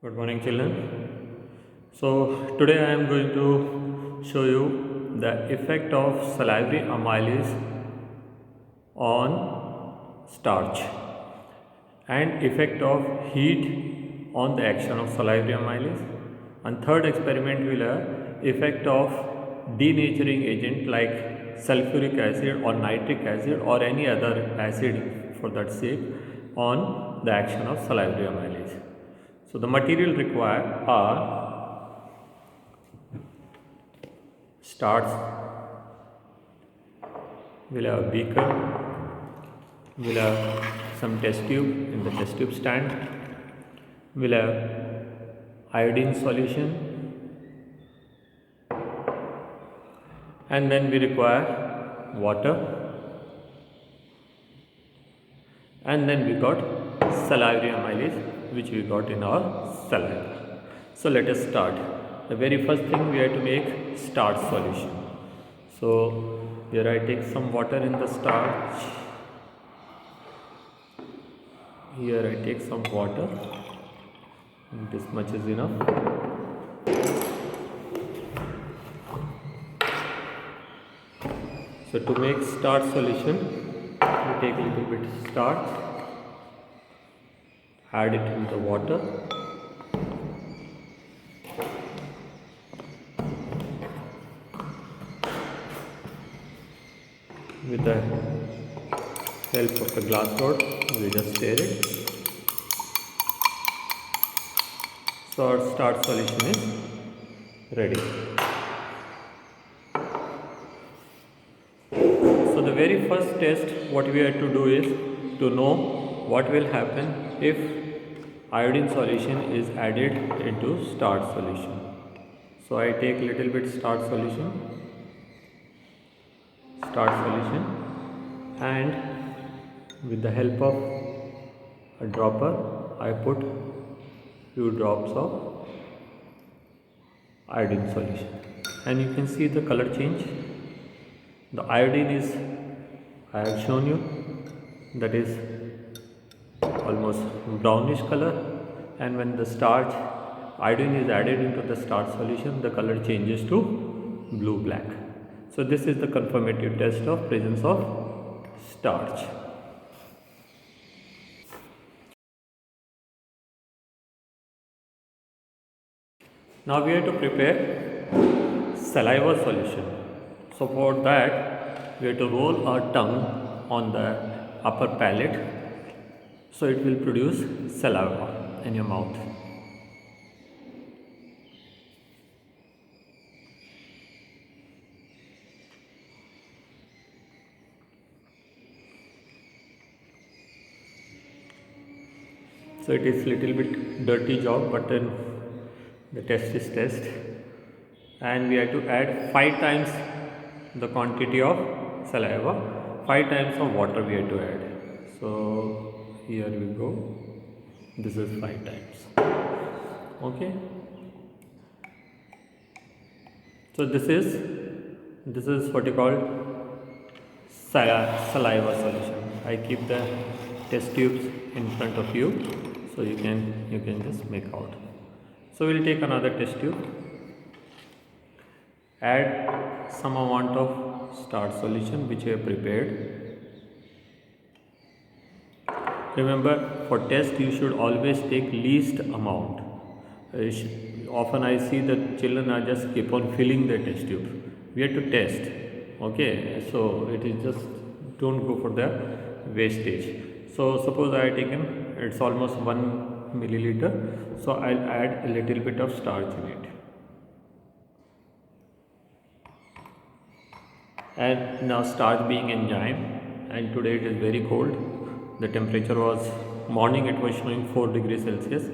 Good morning, children. So, today I am going to show you the effect of salivary amylase on starch and effect of heat on the action of salivary amylase. And third experiment will have effect of denaturing agent like sulfuric acid or nitric acid or any other acid for that sake on the action of salivary amylase. So, the material required are starch, we'll have a beaker, we'll have some test tube in the test tube stand, we'll have iodine solution, and then we require water, and then we got salivary amylase which we got in our saliva. So let us start. The very first thing we have to make starch solution. So here I take some water in the starch. Here I take some water. And this much is enough. So to make starch solution, we take a little bit starch, add it in the water, with the help of the glass rod we just stir it. So our starch solution is ready. So the very first test what we have to do is to know what will happen if iodine solution is added into starch solution. So I take little bit starch solution, and with the help of a dropper I put few drops of iodine solution, and you can see the color change. The iodine is, I have shown you, that is almost brownish color, and when the starch iodine is added into the starch solution, the color changes to blue black. So this is the confirmative test of presence of starch. Now we have to prepare saliva solution. So for that we have to roll our tongue on the upper palate, so it will produce saliva in your mouth. So it is little bit dirty job, but then the test is test, and we have to add 5 times the quantity of saliva, 5 times of water we have to add. So here we go, this is 5 times. Okay, so this is what you call saliva solution. I keep the test tubes in front of you so you can just make out. So we'll take another test tube, add some amount of starch solution which we have prepared. Remember, for test you should always take least amount. Often I see that children are just keep on filling the test tube. We have to test. Okay, so it is just, don't go for the wastage. So suppose I have taken, it's almost 1 milliliter, so I'll add a little bit of starch in it. And now starch being enzyme, and today it is very cold, the temperature was, morning it was showing 4 degrees Celsius,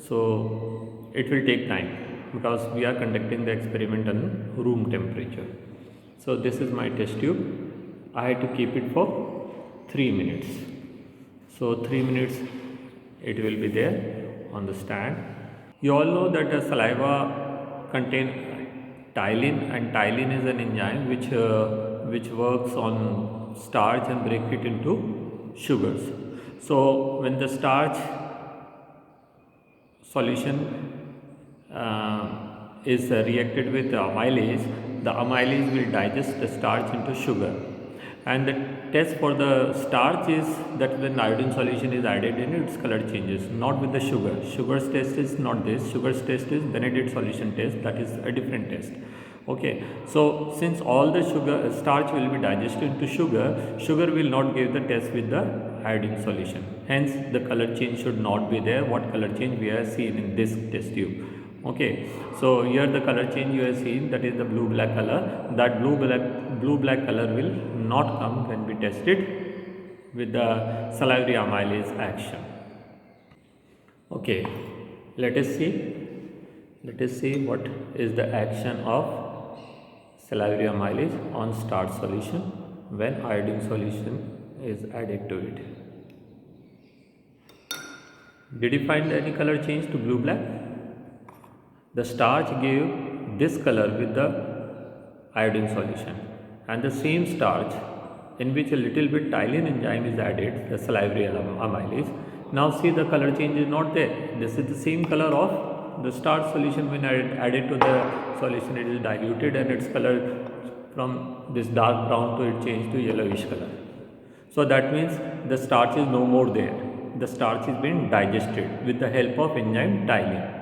so it will take time because we are conducting the experiment on room temperature. So this is my test tube. I had to keep it for 3 minutes. So 3 minutes it will be there on the stand. You all know that the saliva contains ptyalin, and ptyalin is an enzyme which works on starch and break it into sugars. So when the starch solution is reacted with amylase, the amylase will digest the starch into sugar. And the test for the starch is that when iodine solution is added in, its color changes, not with the sugar. Sugar's test is not this. Sugar's test is Benedict solution test, that is a different test. Okay, so since all the starch will be digested into sugar, sugar will not give the test with the iodine solution. Hence, the color change should not be there. What color change we have seen in this test tube? Okay, so here the color change you have seen, that is the blue black color. That blue black color will not come when we test it with the salivary amylase action. Okay, let us see what is the action of salivary amylase on starch solution when iodine solution is added to it. Did you find any color change to blue black? The starch gave this color with the iodine solution, and the same starch in which a little bit ptyalin enzyme is added, the salivary amylase. Now see, the color change is not there. This is the same color of the starch solution. When added to the solution, it is diluted and its color from this dark brown to it changed to yellowish color. So that means the starch is no more there. The starch is being digested with the help of enzyme ptyalin.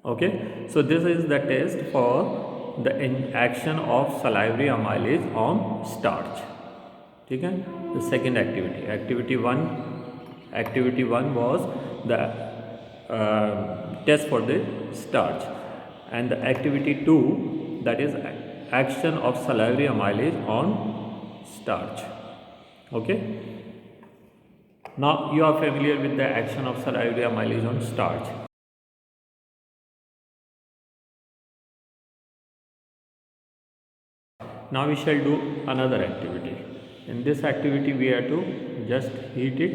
Okay, so this is the test for the action of salivary amylase on starch. Okay, the second activity one was the test for the starch, and the activity 2, that is action of salivary amylase on starch. Okay, now you are familiar with the action of salivary amylase on starch. Now we shall do another activity. In this activity we have to just heat it.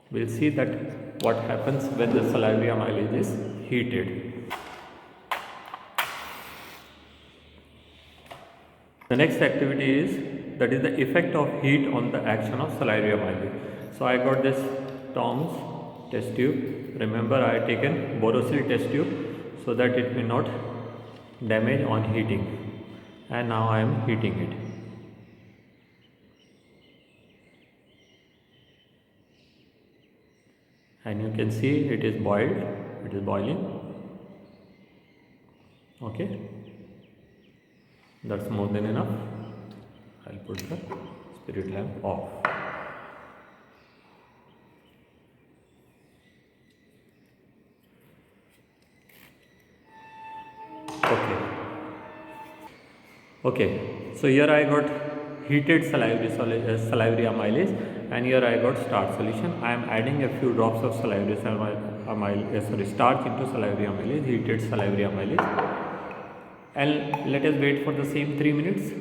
We will see that what happens when the salivary amylase is heated. The next activity is, that is the effect of heat on the action of salivary amylase. So I got this Tom's test tube. Remember, I had taken Borosil test tube so that it may not damage on heating, and now I am heating it. And you can see it is boiled, it is boiling. Okay, that's more than enough. I'll put the spirit lamp off. Okay, so here I got heated salivary amylase, and here I got starch solution. I am adding a few drops of starch into salivary amylase, heated salivary amylase, and let us wait for the same 3 minutes.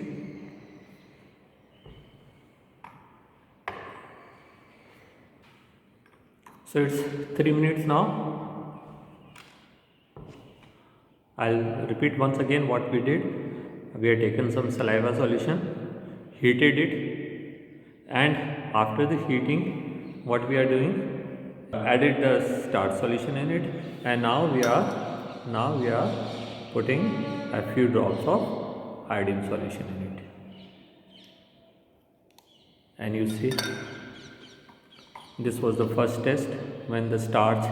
So it's 3 minutes now. I'll repeat once again what we did. We have taken some saliva solution, heated it, and after the heating, what we are doing, added the starch solution in it, and now we are putting a few drops of iodine solution in it. And you see, this was the first test when the starch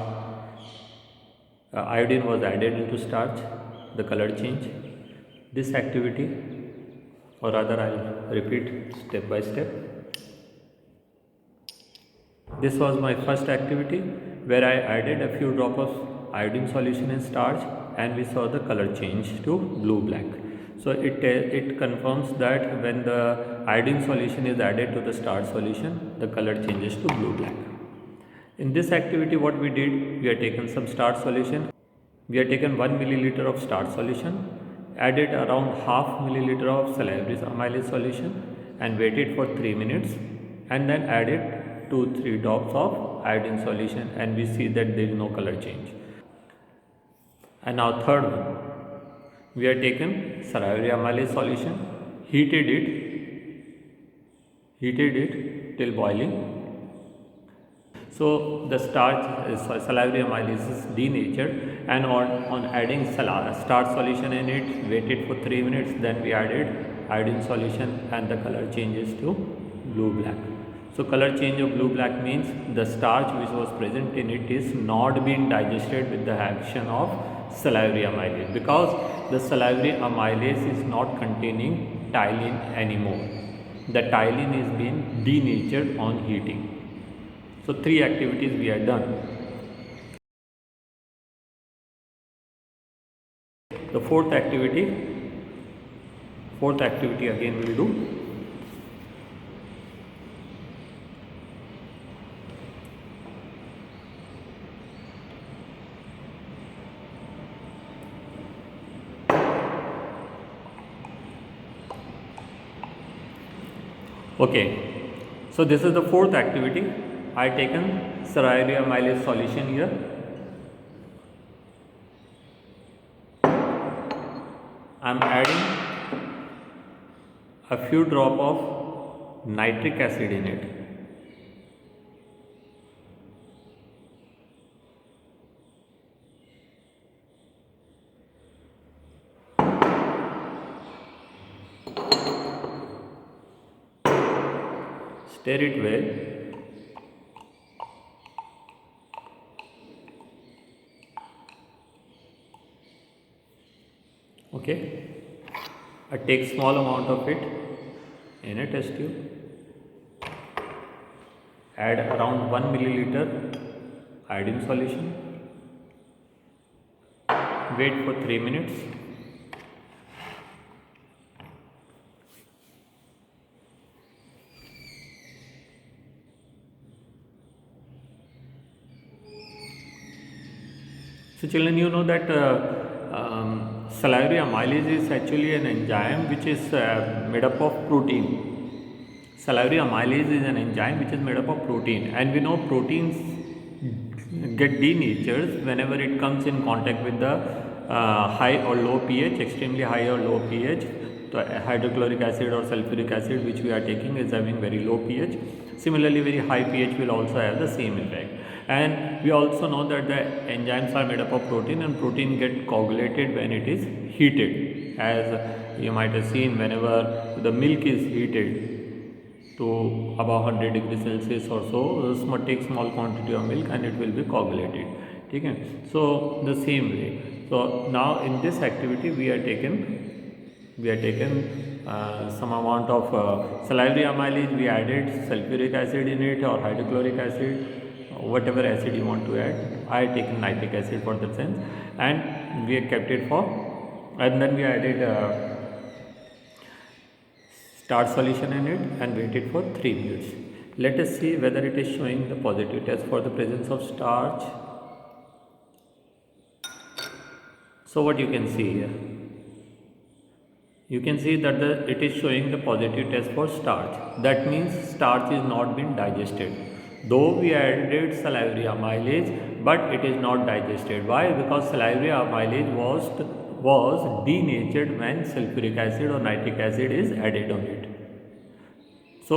iodine was added into starch, the color change. This activity, or rather I'll repeat step by step. This was my first activity where I added a few drops of iodine solution in starch, and we saw the color change to blue black. So it confirms that when the iodine solution is added to the starch solution, the color changes to blue black. In this activity, what we did, we have taken some starch solution. We have taken 1 milliliter of starch solution, added around half milliliter of salivary amylase solution, and waited for 3 minutes, and then added 2-3 drops of iodine solution, and we see that there is no color change. And now third one, we have taken salivary amylase solution, heated it till boiling. So the salivary amylase is denatured, and on adding starch solution in it, waited for 3 minutes, then we added iodine solution, and the color changes to blue black. So color change of blue black means the starch which was present in it is not being digested with the action of salivary amylase, because the salivary amylase is not containing ptyalin anymore. The ptyalin is being denatured on heating. So 3 activities we are done. The fourth activity again we will do. Okay, so this is the fourth activity. I taken salivary amylase solution here. I am adding a few drop of nitric acid in it. Stir it well. Okay, I take small amount of it in a test tube, add around 1 milliliter iodine solution, wait for 3 minutes. So children, you know that salivary amylase is actually an enzyme which is made up of protein. Salivary amylase is an enzyme which is made up of protein, and we know proteins get denatured whenever it comes in contact with the high or low pH, extremely high or low pH. So hydrochloric acid or sulfuric acid which we are taking is having very low pH. Similarly, very high pH will also have the same effect. And we also know that the enzymes are made up of protein, and protein get coagulated when it is heated. As you might have seen, whenever the milk is heated to above 100 degrees Celsius or so, take small quantity of milk and it will be coagulated. Okay? So the same way. So now in this activity we are taken some amount of salivary amylase. We added sulfuric acid in it or hydrochloric acid, whatever acid you want to add. I taken nitric acid for the sense, and we have kept it for, and then we added starch solution in it and waited for 3 minutes. Let us see whether it is showing the positive test for the presence of starch. So what you can see here, you can see that it is showing the positive test for starch. That means starch is not been digested. Though we added salivary amylase, but it is not digested. Why? Because salivary amylase was denatured when sulfuric acid or nitric acid is added on it. So